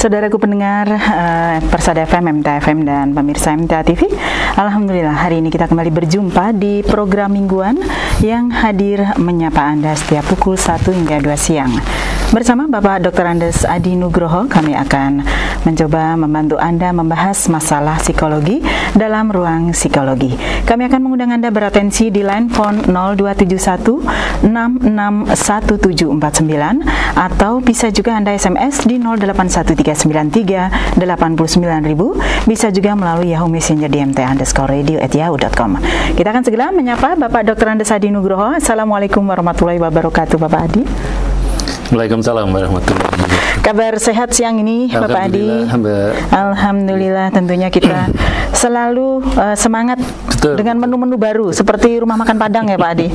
Saudaraku pendengar Persada FM, MTA FM, dan pemirsa MTA TV, alhamdulillah hari ini kita kembali berjumpa di program mingguan yang hadir menyapa Anda setiap pukul 1 hingga 2 siang. Bersama Bapak Dr. Andes Adi Nugroho, kami akan mencoba membantu Anda membahas masalah psikologi dalam ruang psikologi. Kami akan mengundang Anda beratensi di line phone 0271 661749 atau bisa juga Anda SMS di 081393 89000. Bisa juga melalui Yahoo Messenger di mta_radio@yahoo.com. Kita akan segera menyapa Bapak Dr. Andes Adi Nugroho. Assalamualaikum warahmatullahi wabarakatuh, Bapak Adi. Waalaikumsalam warahmatullahi wabarakatuh. Kabar sehat siang ini, Bapak Adi? Alhamdulillah, tentunya kita selalu semangat. Betul. Dengan menu-menu baru seperti rumah makan Padang ya Pak Adi.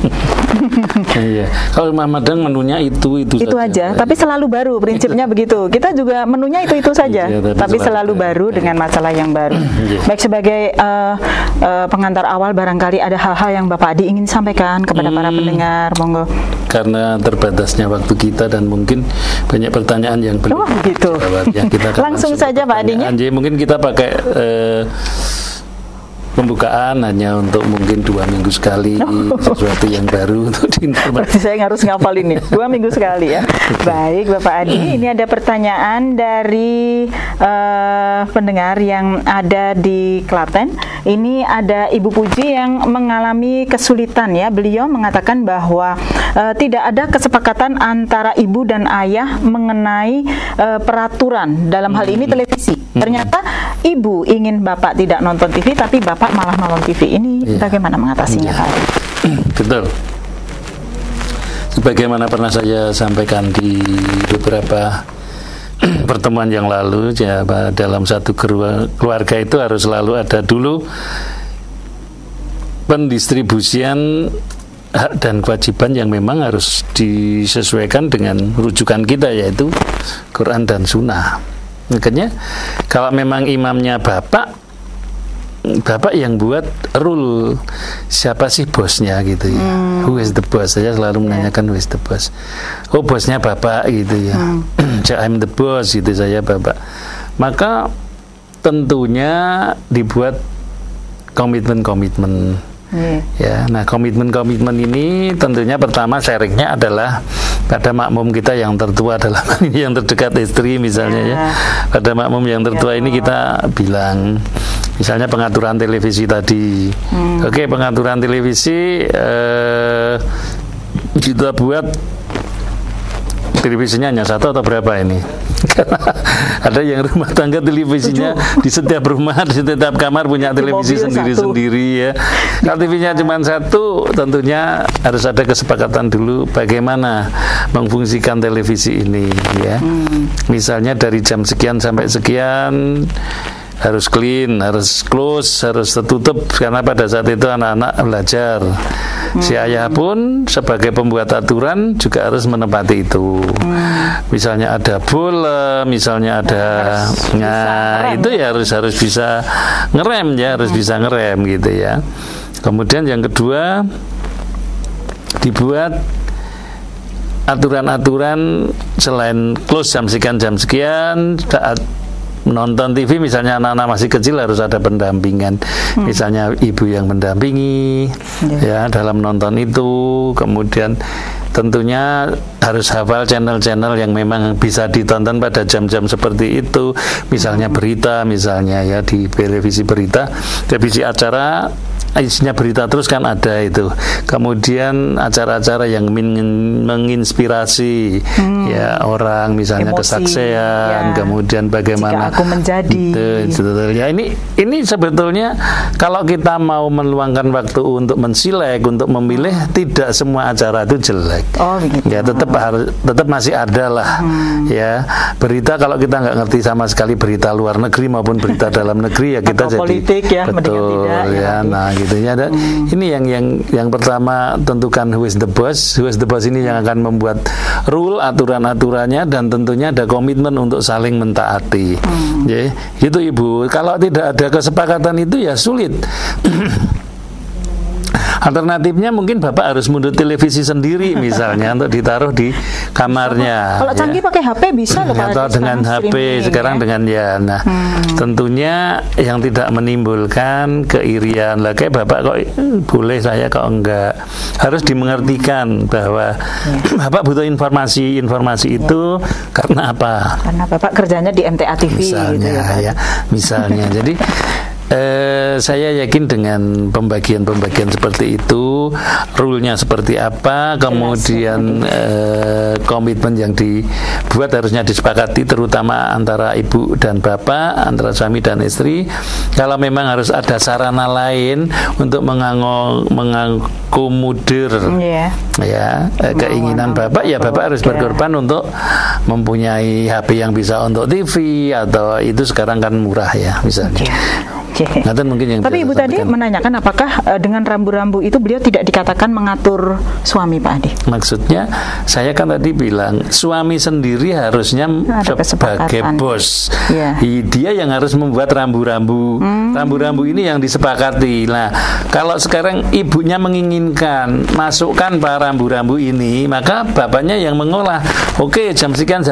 Iya. Kalau rumah Padang menunya itu saja. Tapi selalu baru, prinsipnya begitu. Kita juga menunya itu saja, tapi selalu baru dengan masalah yang baru. Baik, sebagai pengantar awal barangkali ada hal-hal yang Bapak Adi ingin sampaikan kepada para pendengar, monggo. Karena terbatasnya waktu kita dan mungkin banyak pertanyaan yang belum jawab, ya, kita langsung saja Pak Adinya. Mungkin kita pakai pembukaan hanya untuk mungkin 2 minggu sekali, sesuatu yang baru untuk diinformasi. Berarti saya harus ngapal ini 2 minggu sekali ya. Baik Bapak Adi, ini ada pertanyaan dari pendengar yang ada di Klaten. Ini ada Ibu Puji yang mengalami kesulitan ya. Beliau mengatakan bahwa tidak ada kesepakatan antara ibu dan ayah mengenai peraturan dalam hal ini televisi. Ternyata ibu ingin bapak tidak nonton TV, tapi bapak malah nonton TV. Ini bagaimana mengatasinya, Pak? Betul. Sebagaimana pernah saya sampaikan di beberapa pertemuan yang lalu, ya, dalam satu keluarga itu harus selalu ada dulu pendistribusian hak dan kewajiban yang memang harus disesuaikan dengan rujukan kita, yaitu Quran dan Sunnah. Makanya kalau memang imamnya bapak yang buat rule siapa sih bosnya gitu ya. Who is the boss? Saya selalu menanyakan who is the boss. Oh, bosnya bapak gitu ya. I'm the boss gitu, saya bapak. Maka tentunya dibuat komitmen-komitmen. Ya, nah komitmen-komitmen ini tentunya pertama sharingnya adalah pada makmum kita yang tertua, dalam ini yang terdekat istri misalnya ya. Pada makmum yang tertua ini kita bilang, misalnya pengaturan televisi tadi. Oke, pengaturan televisi kita buat televisinya hanya 1 atau berapa ini? Karena ada yang rumah tangga televisinya 7. Di setiap rumah, di setiap kamar punya televisi sendiri-sendiri ya. Kalau TV-nya cuma 1, tentunya harus ada kesepakatan dulu bagaimana memfungsikan televisi ini ya. Misalnya dari jam sekian sampai sekian harus clean, harus close, harus tertutup, karena pada saat itu anak-anak belajar. Si ayah pun sebagai pembuat aturan juga harus menepati itu. Misalnya ada bola, misalnya ada itu ya harus bisa ngerem ya, harus bisa ngerem gitu ya. Kemudian yang kedua, dibuat aturan-aturan selain close jam sekian saat nonton TV, misalnya anak-anak masih kecil harus ada pendampingan, misalnya ibu yang mendampingi ya dalam nonton itu. Kemudian tentunya harus hafal channel-channel yang memang bisa ditonton pada jam-jam seperti itu, misalnya berita, misalnya ya di televisi berita, televisi acara isinya berita terus kan ada itu. Kemudian acara-acara yang menginspirasi ya orang, misalnya emosi, kesaksian, kemudian bagaimana jika aku menjadi. Ya ini sebetulnya kalau kita mau meluangkan waktu untuk mensilek, untuk memilih, tidak semua acara itu jelek. Oh, begitu. Ya tetap masih ada lah. Ya, berita kalau kita nggak ngerti sama sekali berita luar negeri maupun berita dalam negeri ya kita atau jadi politik ya, betul tidak, ya. Nah, gitu ya. Ini yang pertama, tentukan who is the boss. Who is the boss ini yang akan membuat rule, aturan-aturannya, dan tentunya ada komitmen untuk saling mentaati. Ya, gitu Ibu. Kalau tidak ada kesepakatan itu ya sulit. Alternatifnya mungkin Bapak harus mundur televisi sendiri misalnya untuk ditaruh di kamarnya. Kalau canggih pakai HP bisa loh Pak. Atau dengan HP sekarang dengan Nah, tentunya yang tidak menimbulkan keirian. Lah kayak Bapak kok boleh, saya kok enggak. Harus dimengertikan bahwa Bapak butuh informasi itu karena apa? Karena Bapak kerjanya di MTA TV misalnya, gitu ya. Misalnya. Jadi saya yakin dengan pembagian seperti itu, rule-nya seperti apa, kemudian komitmen yang dibuat harusnya disepakati terutama antara ibu dan bapak, antara suami dan istri. Kalau memang harus ada sarana lain untuk mengakomodir keinginan bapak, ya bapak harus berkorban untuk mempunyai HP yang bisa untuk TV, atau itu sekarang kan murah ya misalnya. Mungkin yang tapi Ibu tadi menanyakan apakah dengan rambu-rambu itu beliau tidak dikatakan mengatur suami Pak Adi? Maksudnya saya kan tadi bilang suami sendiri harusnya sebagai bos. Dia yang harus membuat rambu-rambu. Rambu-rambu ini yang disepakati. Nah, kalau sekarang ibunya menginginkan masukkan pak rambu-rambu ini, maka bapaknya yang mengolah. Oke, jam sekian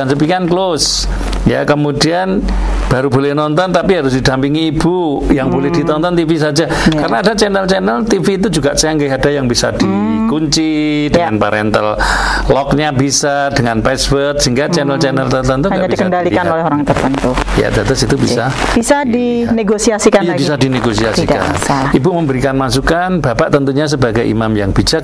close. Ya, kemudian baru boleh nonton tapi harus didampingi ibu. Yang boleh ditonton TV saja. Karena ada channel-channel TV itu juga canggih, ada yang bisa dikunci dengan parental lock-nya, bisa dengan password, sehingga channel-channel tertentu hanya dikendalikan oleh orang tertentu. Ya, terus itu bisa dinegosiasikan lagi. Bisa dinegosiasikan. Ibu memberikan masukan, bapak tentunya sebagai imam yang bijak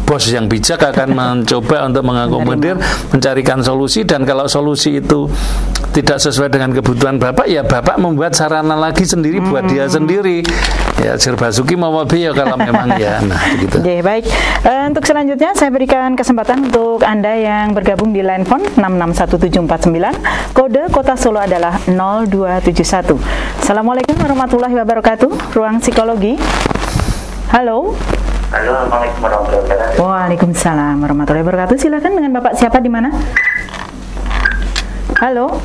bos yang bijak akan mencoba untuk mengakomodir, mencarikan solusi, dan kalau solusi itu tidak sesuai dengan kebutuhan bapak, ya bapak membuat sarana lagi sendiri buat dia sendiri. Ya, Basuki mau mobil ya kalau memang ya. Nah, begitu. Baik. Untuk selanjutnya saya berikan kesempatan untuk Anda yang bergabung di line phone 661749. Kode kota Solo adalah 0271. Assalamualaikum warahmatullahi wabarakatuh. Ruang psikologi. Halo. Halo, Assalamualaikum warahmatullahi wabarakatuh. Waalaikumsalam warahmatullahi wabarakatuh. Silakan, dengan Bapak siapa, di mana? Halo.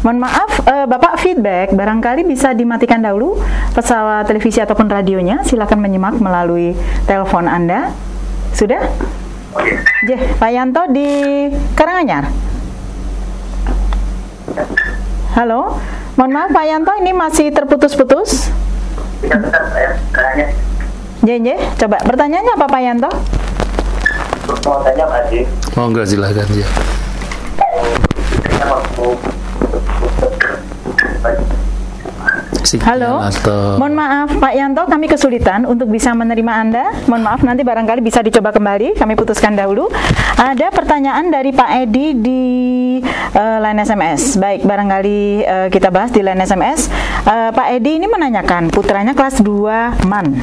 Mohon maaf, Bapak feedback, barangkali bisa dimatikan dahulu pesawat televisi ataupun radionya. Silakan menyimak melalui telepon Anda. Sudah? Pak Yanto di Karanganyar. Halo, mohon maaf Pak Yanto, ini masih terputus-putus. Coba pertanyaannya apa Pak Yanto? Mau tanya Pak Haji. Monggo silakan ya. Halo, mohon maaf Pak Yanto, kami kesulitan untuk bisa menerima Anda. Mohon maaf, nanti barangkali bisa dicoba kembali. Kami putuskan dahulu. Ada pertanyaan dari Pak Edi di line SMS. Baik, barangkali kita bahas di line SMS. Pak Edi ini menanyakan, putranya kelas 2 MAN.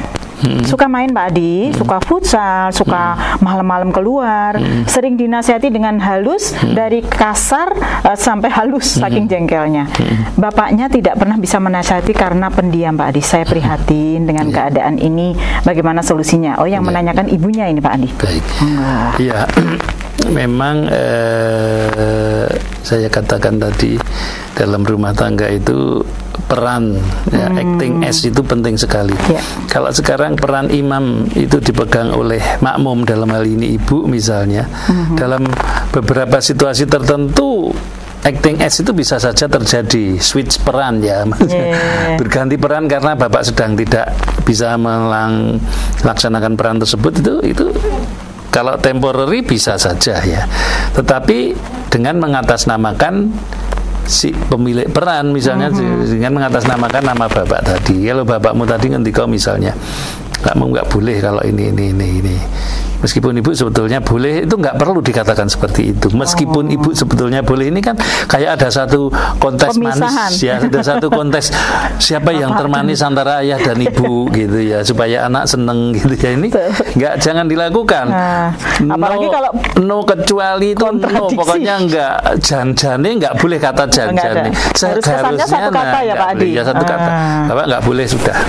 Suka main Pak Adi, suka futsal, suka malam-malam keluar, sering dinasihati dengan halus, dari kasar sampai halus, saking jengkelnya. Bapaknya tidak pernah bisa menasihati karena pendiam Pak Adi. Saya prihatin dengan keadaan ini, bagaimana solusinya? Oh, yang menanyakan ibunya ini Pak Adi. Baik. Iya, memang saya katakan tadi, dalam rumah tangga itu peran acting as itu penting sekali. Kalau sekarang peran imam itu dipegang oleh makmum, dalam hal ini ibu misalnya, dalam beberapa situasi tertentu acting as itu bisa saja terjadi switch peran ya, berganti peran karena bapak sedang tidak bisa melaksanakan peran tersebut. Itu kalau temporary bisa saja ya, tetapi dengan mengatasnamakan si pemilik peran misalnya, dengan mengatasnamakan nama bapak tadi. Kalau bapakmu tadi ngendika misalnya, kamu nggak boleh kalau ini. Meskipun ibu sebetulnya boleh, itu nggak perlu dikatakan seperti itu. Meskipun ibu sebetulnya boleh, ini kan kayak ada satu kontes manis ya, ada satu kontes siapa yang termanis antara ayah dan ibu gitu ya, supaya anak seneng gitu ya. Ini jangan dilakukan. Apalagi kalau kecuali itu pokoknya nggak, jan-jane nggak boleh kata jan-jane. Seharusnya satu kata ya Pak Adi. Ya satu kata. Bapak nggak boleh sudah.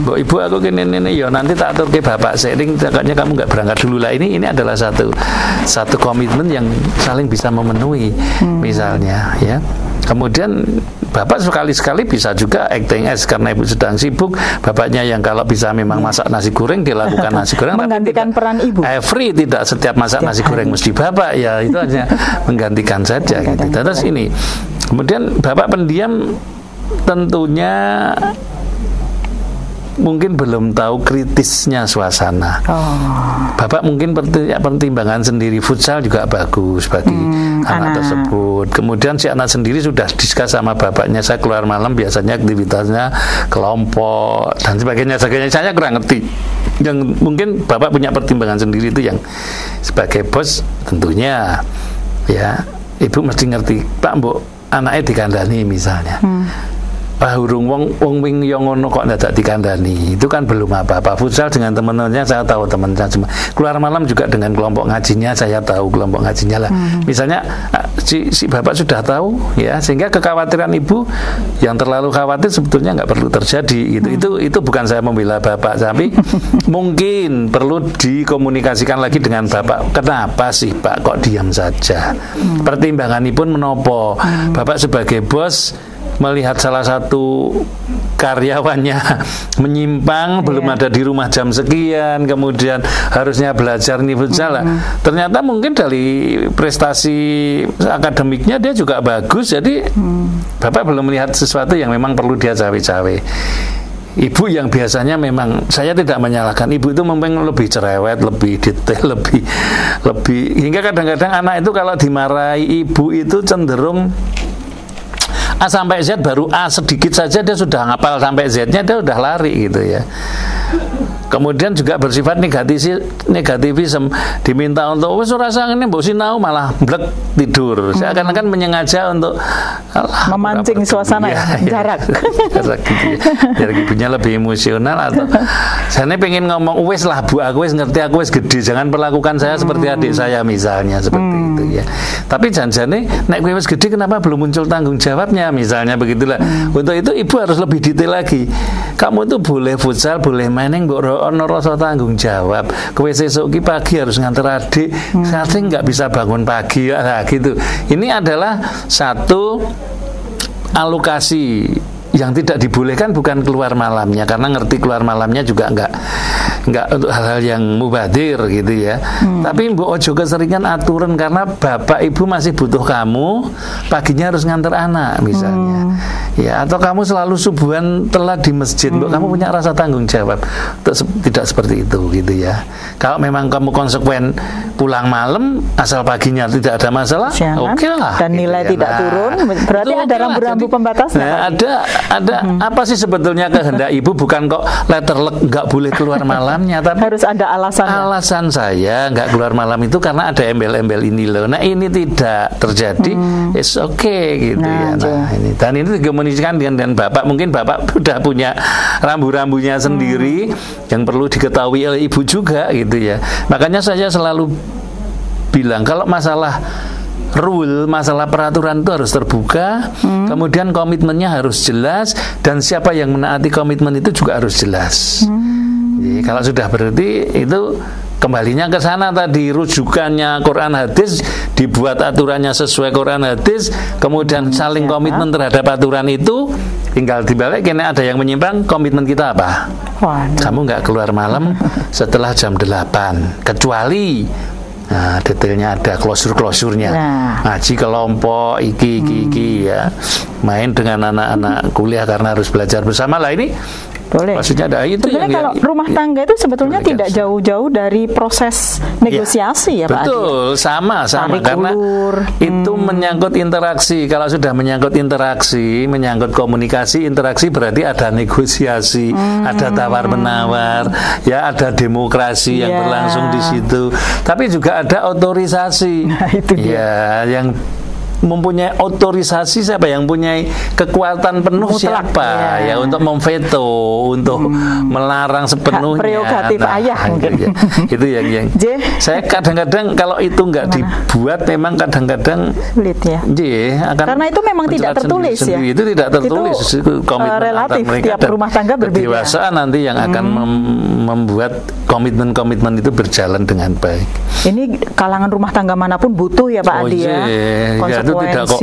Ibu aku gini ya, nanti tak atur ke bapak sering, agaknya kamu nggak berangkat dulu lah. Ini adalah satu komitmen yang saling bisa memenuhi misalnya ya. Kemudian bapak sekali-sekali bisa juga acting as karena ibu sedang sibuk, bapaknya yang kalau bisa memang masak nasi goreng dilakukan nasi goreng, menggantikan peran ibu. Every tidak setiap masak nasi goreng mesti bapak, ya itu hanya menggantikan saja gitu. Terus ini kemudian bapak pendiam tentunya mungkin belum tahu kritisnya suasana. Bapak mungkin pertimbangan sendiri, futsal juga bagus bagi anak tersebut. Kemudian si anak sendiri sudah diskus sama bapaknya, saya keluar malam biasanya aktivitasnya kelompok dan sebagainya. Saya kurang ngerti. Yang mungkin bapak punya pertimbangan sendiri itu yang sebagai bos tentunya ya ibu mesti ngerti. Pak, mbok anaknya dikandani misalnya. Hurung wong wing yang ngono kok ndak dikandani, itu kan belum apa-apa. Futsal dengan teman-temannya saya tahu, teman-teman semua. Keluar malam juga dengan kelompok ngajinya saya tahu kelompok ngajinya lah. Misalnya si bapak sudah tahu ya, sehingga kekhawatiran ibu yang terlalu khawatir sebetulnya nggak perlu terjadi gitu. Itu bukan saya membela bapak, tapi mungkin perlu dikomunikasikan lagi dengan bapak. Kenapa sih Pak kok diam saja? Pertimbanganipun menopo? Bapak sebagai bos melihat salah satu karyawannya menyimpang, belum ada di rumah jam sekian, kemudian harusnya belajar nih futsal. Ternyata mungkin dari prestasi akademiknya dia juga bagus, jadi bapak belum melihat sesuatu yang memang perlu dia cawe-cawe. Ibu yang biasanya memang saya tidak menyalahkan, ibu itu memang lebih cerewet, lebih detail, lebih hingga kadang-kadang anak itu kalau dimarahi ibu itu cenderung A sampai Z, baru A sedikit saja dia sudah ngapal sampai Z-nya, dia udah lari gitu ya. Kemudian juga bersifat negativisme, diminta untuk wis ora sangene mbok sinau malah blek tidur. Saya akan menyengaja untuk memancing suasana jarak. Jarak gitu ya. Biar ibunya lebih emosional, atau saya pengen ngomong wis lah Bu, aku wis ngerti, aku wis gede, jangan perlakukan saya seperti adik saya misalnya, seperti itu ya. Tapi janjane nek kowe wis gede kenapa belum muncul tanggung jawabnya misalnya, begitulah. Untuk itu ibu harus lebih detail lagi. Kamu itu boleh futsal, boleh main yang mbok ono rasa tanggung jawab. Kowe sesuk ki pagi harus nganter adik, sering nggak bisa bangun pagi ya gitu. Ini adalah satu alokasi yang tidak dibolehkan, bukan keluar malamnya, karena ngerti keluar malamnya juga enggak untuk hal-hal yang mubadir gitu ya. Tapi mbok ojo keseringan aturan, karena bapak ibu masih butuh kamu, paginya harus nganter anak misalnya. Ya, atau kamu selalu subuhan telat di masjid, mbok kamu punya rasa tanggung jawab. Tidak seperti itu gitu ya. Kalau memang kamu konsekuen pulang malam asal paginya tidak ada masalah, oke lah. Dan nilai gitu tidak turun, berarti ada rambu-rambu pembatasnya. Ada apa sih sebetulnya kehendak ibu, bukan kok letterlek nggak boleh keluar malamnya, tapi harus ada alasannya. Alasan saya nggak keluar malam itu karena ada embel-embel ini loh. Nah ini tidak terjadi, it's okay gitu ya. Nah ini, dan ini dikomunikasikan dengan bapak. Mungkin bapak sudah punya rambu-rambunya sendiri yang perlu diketahui oleh ibu juga gitu ya. Makanya saya selalu bilang kalau masalah rule, masalah peraturan itu harus terbuka, kemudian komitmennya harus jelas, dan siapa yang menaati komitmen itu juga harus jelas. Jadi, kalau sudah berarti itu kembalinya ke sana tadi, rujukannya Quran hadis, dibuat aturannya sesuai Quran hadis, kemudian saling komitmen terhadap aturan itu. Tinggal dibalik, kena ada yang menyimpang, komitmen kita apa? Kamu nggak keluar malam setelah jam 8, kecuali detailnya ada klosur-klosurnya. Ngaji kelompok iki ya. Main dengan anak-anak kuliah karena harus belajar bersama lah, ini boleh. Maksudnya ada itu sebenarnya kalau rumah tangga itu sebetulnya tidak jauh-jauh dari proses negosiasi ya Pak Adi. Betul, sama karena itu menyangkut interaksi. Kalau sudah menyangkut interaksi, menyangkut komunikasi, interaksi berarti ada negosiasi, ada tawar-menawar, ya ada demokrasi yang berlangsung di situ. Tapi juga ada otorisasi. Nah, itu ya yang mempunyai otorisasi siapa, yang punya kekuatan penuh mutlak, siapa ya untuk memveto, untuk melarang sepenuhnya. Prerogatif ayah mungkin. Itu yang saya kadang-kadang kalau itu nggak dibuat, memang kadang-kadang sulit ya. Akan karena itu memang tidak tertulis ya. Itu tidak tertulis. Itu komitmen relatif tiap rumah tangga berbeda. Kedewasaan nanti yang akan membuat komitmen-komitmen itu berjalan dengan baik. Ini kalangan rumah tangga manapun butuh ya Pak Adi ya. itu tidak kok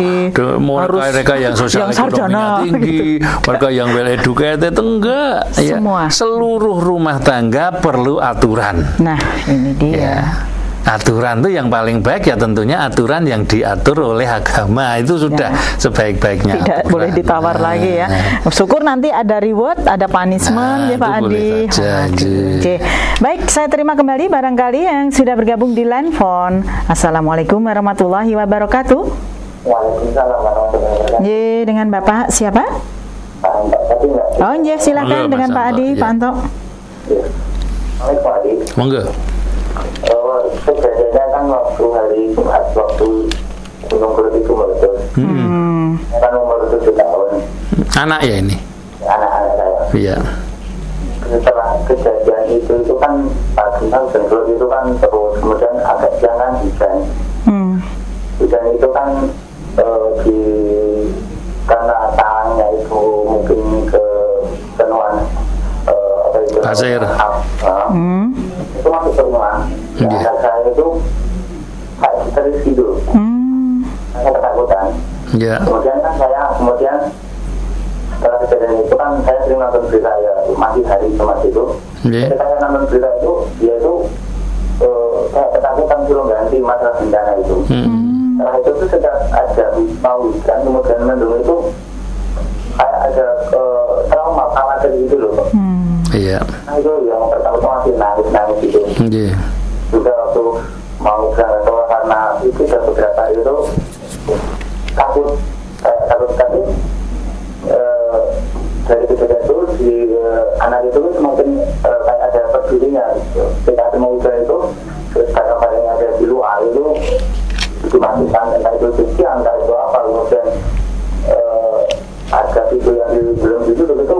mereka yang sosial ekonominya tinggi, mereka yang well educated itu enggak. Semua. Ya, seluruh rumah tangga perlu aturan. Nah, ini dia. Ya. Aturan itu yang paling baik ya tentunya aturan yang diatur oleh agama itu sudah sebaik-baiknya. Tidak aturan. Boleh ditawar lagi ya. Syukur nanti ada reward, ada punishment ya Pak Adi. Oke. Baik, saya terima kembali barangkali yang sudah bergabung di line phone. Assalamualaikum warahmatullahi wabarakatuh. Waalaikumsalam warahmatullahi wabarakatuh. Ye, dengan Bapak siapa? Pak Anto, tadi enggak? Oh, iya, silakan dengan Pak Adi, Pak Anto. Baik, Pak Adi. Monggo. Kejadiannya kan waktu hari Jumat, waktu Gunung Kelut itu meletus. Kan umur 7 tahun. Anak ya ini? Anak-anak saya. Iya. Setelah kejadian itu kan pagi kan Gunung Kelut itu kan terus, kemudian agak siang kan hujan. Hujan itu kan karena tangannya itu mungkin ke penuhan pasir. Itu masuk ke rumah. Dan saya itu kayak histeris gitu. Saya ketakutan. Kemudian kan setelah kejadian itu kan saya sering nonton berita ya, masih hari Jumat itu. Ketika saya nonton berita itu, dia itu kayak ketakutan belum ganti masalah bencana itu. Setelah itu tuh sejak ada mau hujan, kemudian mendung itu kayak ada trauma khawatir gitu loh. Iya. Nah itu yang pertama masih nangis gitu. Juga waktu mau berangkat sekolah karena itu sudah beberapa hari itu takut sekali dari kejadian itu si anak itu mungkin kayak ada pedulinya gitu. Ketika mau hujan itu terus barang-barangnya ada di luar itu dimatikan, entah itu cuci, entah itu apa, kemudian ada pintu yang belum ditutup itu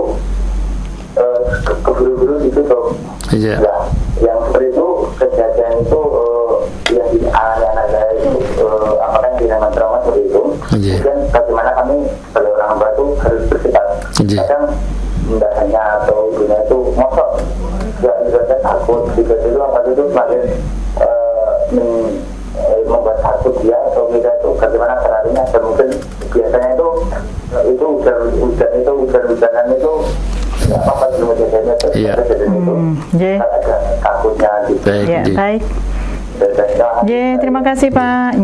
keburu-buru ditutup. Iya. Ya, yang seperti itu kejadian itu yang di anak-anak saya itu apakah yang dinamakan trauma seperti itu. Kemudian bagaimana kami sebagai orang tua itu harus bersikap. Kadang tidak hanya atau ibunya itu mosok, juga saya takut. Juga itu apa itu semakin membuat takut dia atau kita itu bagaimana caranya. Dan mungkin biasanya itu hujan-hujanan itu apa dulu kejadiannya kejadian itu ada takutnya gitu. Baik. Terima kasih Pak.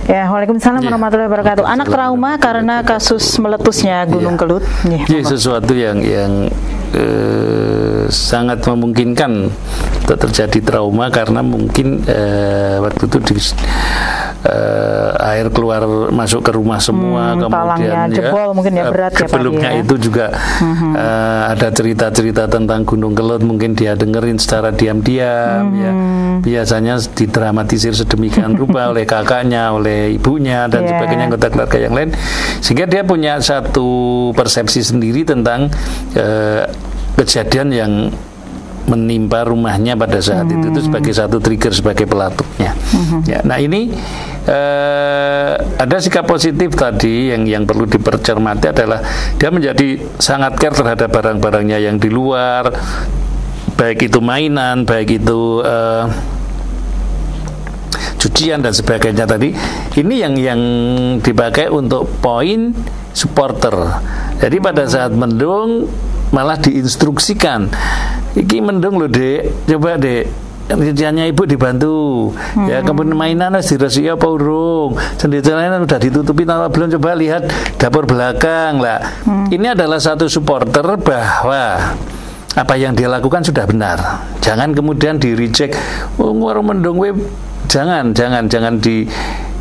Ya, waalaikumsalam warahmatullahi wabarakatuh. Anak trauma karena kasus meletusnya Gunung Kelut. Sesuatu yang sangat memungkinkan terjadi trauma karena mungkin waktu itu air keluar masuk ke rumah semua, kemudian jebol mungkin ya berat ya Pak. Sebelumnya itu juga ada cerita-cerita tentang Gunung Kelut, mungkin dia dengerin secara diam-diam ya. Biasanya didramatisir sedemikian rupa oleh kakaknya, oleh ibunya dan sebagainya, anggota keluarga yang lain, sehingga dia punya satu persepsi sendiri tentang kejadian yang menimpa rumahnya pada saat itu sebagai satu trigger, sebagai pelatuknya. Ya, nah ini ada sikap positif tadi yang perlu dipercermati adalah dia menjadi sangat care terhadap barang-barangnya yang di luar, baik itu mainan, baik itu cucian dan sebagainya tadi. Ini yang dipakai untuk poin supporter. Jadi pada saat mendung malah diinstruksikan, iki mendung loh dek, coba dek cuciannya ibu dibantu, ya kemudian mainan harus diresi apa urung, sendirian udah ditutupin atau belum, coba lihat dapur belakang lah. Ini adalah satu supporter bahwa apa yang dia lakukan sudah benar. Jangan kemudian di reject, warung mendung jangan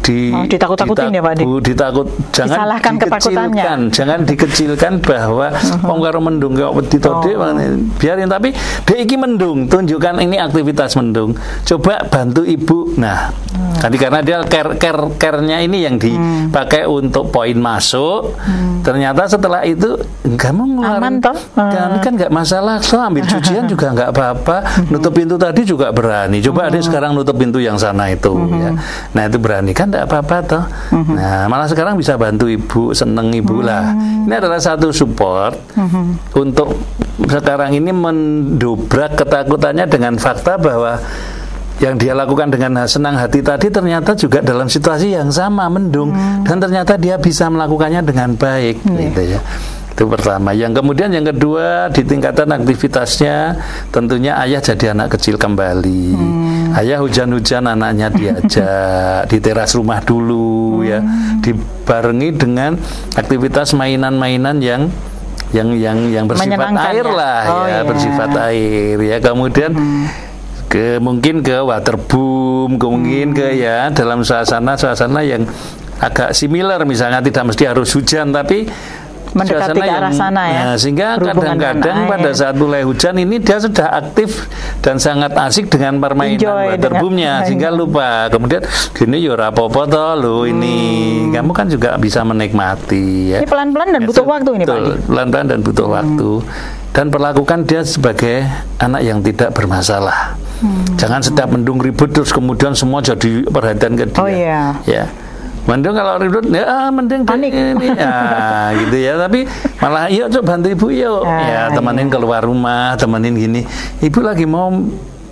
ditakut-takutin ya Pak Adi. Jangan dikecilkan, jangan dikecilkan bahwa karo mendung kok wedi to Dik, biarin, tapi Dek iki mendung, tunjukkan ini aktivitas mendung. Coba bantu ibu. Nah, tadi karena dia care-nya ini yang dipakai untuk poin masuk. Ternyata setelah itu kamu ngeluarin kan enggak masalah, so ambil cucian juga enggak apa-apa. Nutup pintu tadi juga berani. Coba Adik sekarang nutup pintu yang sana itu ya. Nah, itu berani kan, enggak apa-apa toh. Nah, malah sekarang bisa bantu ibu, seneng ibu lah. Ini adalah satu support untuk sekarang ini mendobrak ketakutannya dengan fakta bahwa yang dia lakukan dengan senang hati tadi ternyata juga dalam situasi yang sama mendung, dan ternyata dia bisa melakukannya dengan baik, gitu ya. Itu pertama. Yang kemudian yang kedua, di tingkatan aktivitasnya tentunya ayah jadi anak kecil kembali. Ayah hujan-hujan anaknya diajak di teras rumah dulu, ya, dibarengi dengan aktivitas mainan-mainan yang bersifat air lah, bersifat air, ya. Kemudian mungkin ke waterboom, mungkin ke dalam suasana yang agak similar, misalnya tidak mesti harus hujan tapi mendekati ke arah sana, ya. Nah, sehingga kadang-kadang pada saat mulai hujan ini dia sudah aktif dan sangat asik dengan permainan waterboomnya, sehingga lupa. Kemudian gini ya rapopo toh lo ini, kamu kan juga bisa menikmati, ya. Ini pelan-pelan dan butuh waktu ini, Pak. Pelan-pelan dan butuh waktu. Dan perlakukan dia sebagai anak yang tidak bermasalah. Jangan setiap mendung ribut terus kemudian semua jadi perhatian ke dia. Ya. Mending kalau ribut, mending panik ini, gitu ya. Tapi malah, yuk coba bantu ibu yuk, temenin keluar rumah, temenin gini. Ibu lagi mau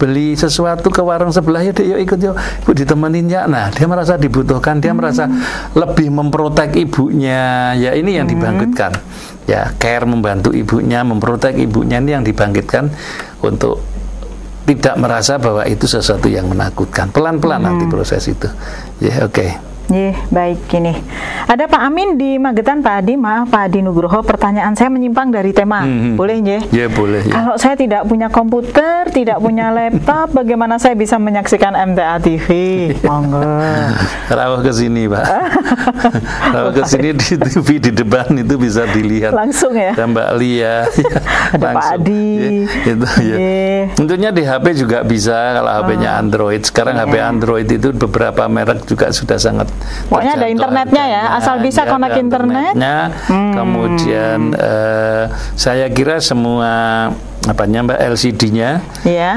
beli sesuatu ke warung sebelah, yuk ikut yuk, ibu ditemenin ya. Nah, dia merasa dibutuhkan, dia merasa lebih memprotek ibunya. Ya, ini yang dibangkitkan. Ya, care, membantu ibunya, memprotek ibunya, ini yang dibangkitkan untuk tidak merasa bahwa itu sesuatu yang menakutkan. Pelan-pelan nanti proses itu. Ya, oke. Baik, gini. Ada Pak Amin di Magetan, Pak Adi. Maaf Pak Adi Nugroho, pertanyaan saya menyimpang dari tema. Boleh, Nje? Ya, boleh. Ya. Kalau saya tidak punya komputer, tidak punya laptop, bagaimana saya bisa menyaksikan MTA TV? Monggo. Rawuh ke sini, Pak. Rawuh ke sini di TV di depan itu bisa dilihat. Langsung, ya? Dan Mbak Lia. Ada Pak Adi. Itu, ya. Tentunya di HP juga bisa, kalau HP-nya Android. Sekarang HP Android itu beberapa merek juga sudah sangat pokoknya ada internetnya, ya, asal bisa connect internetnya. Kemudian saya kira semua Mbak LCD-nya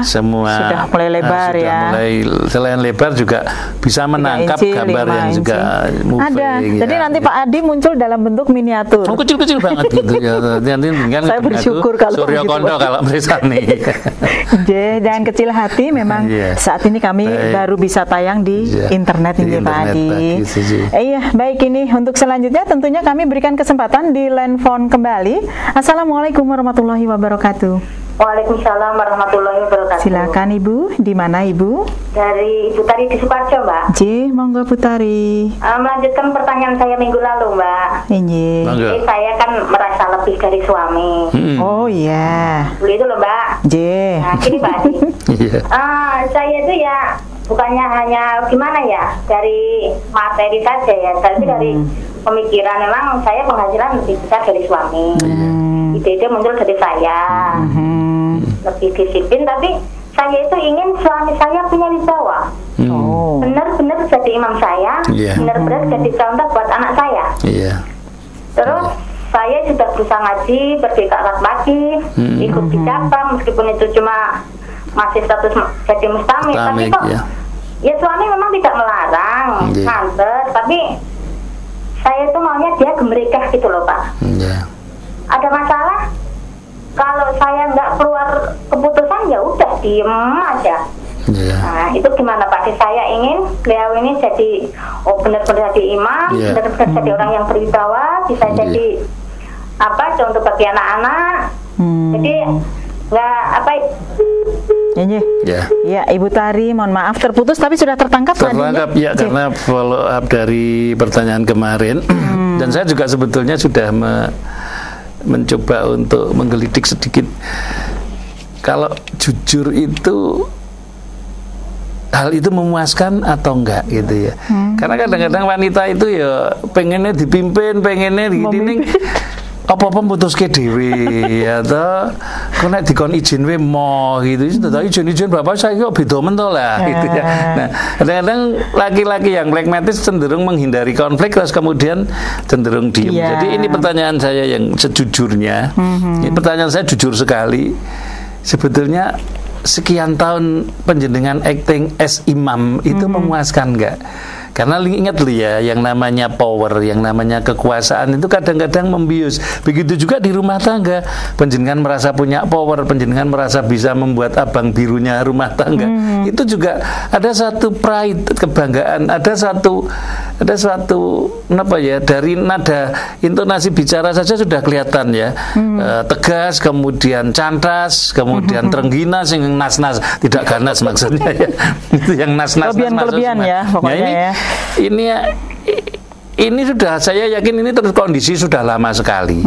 semua sudah mulai lebar, selain lebar juga bisa menangkap gambar yang juga moving. Ada. Jadi nanti Pak Adi muncul dalam bentuk miniatur. Kecil-kecil banget gitu ya. Nanti saya bersyukur kalau Suryo Kondo kalau Mrisani. Jangan kecil hati, memang saat ini kami baru bisa tayang di internet ini, Pak Adi. Iya, baik, ini untuk selanjutnya tentunya kami berikan kesempatan di line phone kembali. Assalamualaikum warahmatullahi wabarakatuh. Waalaikumsalam warahmatullahi wabarakatuh. Silakan Ibu, di mana Ibu? Dari Ibu Tari di Sukoharjo, Mbak. Monggo Bu Tari. Melanjutkan pertanyaan saya minggu lalu, Mbak. Jadi saya kan merasa lebih dari suami. Oh iya. Itu loh, Mbak. Nah, gini Pak Adi. Saya itu ya bukannya hanya gimana ya dari materi saja ya, tapi dari pemikiran. Memang saya penghasilan lebih besar dari suami. Ide-ide muncul dari saya. Lebih disiplin, tapi saya itu ingin suami saya punya wibawa. Benar-benar jadi imam saya, benar-benar jadi contoh buat anak saya. Terus saya sudah berusaha ngaji, pergi ke atas pagi, ikut di cabang, meskipun itu cuma masih status jadi mustamid, tapi kok ya suami memang tidak melarang, nganter, tapi saya itu maunya dia gemerikah gitu loh, Pak. Ada masalah? Kalau saya nggak keluar keputusan, ya udah diem aja. Nah, itu gimana Pak? Saya ingin beliau ini jadi benar-benar jadi imam, benar-benar jadi orang yang berwibawa, bisa jadi contoh bagi anak-anak. Jadi nggak Ya, Ibu Tari, mohon maaf terputus, tapi sudah tertangkap ya, karena follow up dari pertanyaan kemarin. Dan saya juga sebetulnya sudah mencoba untuk menggelitik sedikit. Kalau jujur itu, hal itu memuaskan atau enggak gitu ya. Karena kadang-kadang wanita itu ya pengennya dipimpin, pengennya gini, apa-apa putuske dhewe atau kena dikon izin we mo gitu. Tapi izin bapak saya kok beda mento lah gitu ya. Nah, kadang-kadang laki-laki yang pragmatis cenderung menghindari konflik terus kemudian cenderung diem. Jadi ini pertanyaan saya yang sejujurnya. Ini pertanyaan saya jujur sekali. Sebetulnya sekian tahun penjenengan acting as imam itu memuaskan enggak? Karena ingat loh ya, yang namanya power, yang namanya kekuasaan itu kadang-kadang membius. Begitu juga di rumah tangga. Panjenengan merasa punya power, panjenengan merasa bisa membuat abang birunya rumah tangga. Itu juga ada satu pride, kebanggaan, ada suatu apa ya, dari nada intonasi bicara saja sudah kelihatan ya. Tegas, kemudian cantas, kemudian terengginas, yang nas-nas, tidak ganas maksudnya ya. Itu yang nas-nas. Kelebihan ya pokoknya ini sudah, saya yakin ini terus kondisi sudah lama sekali.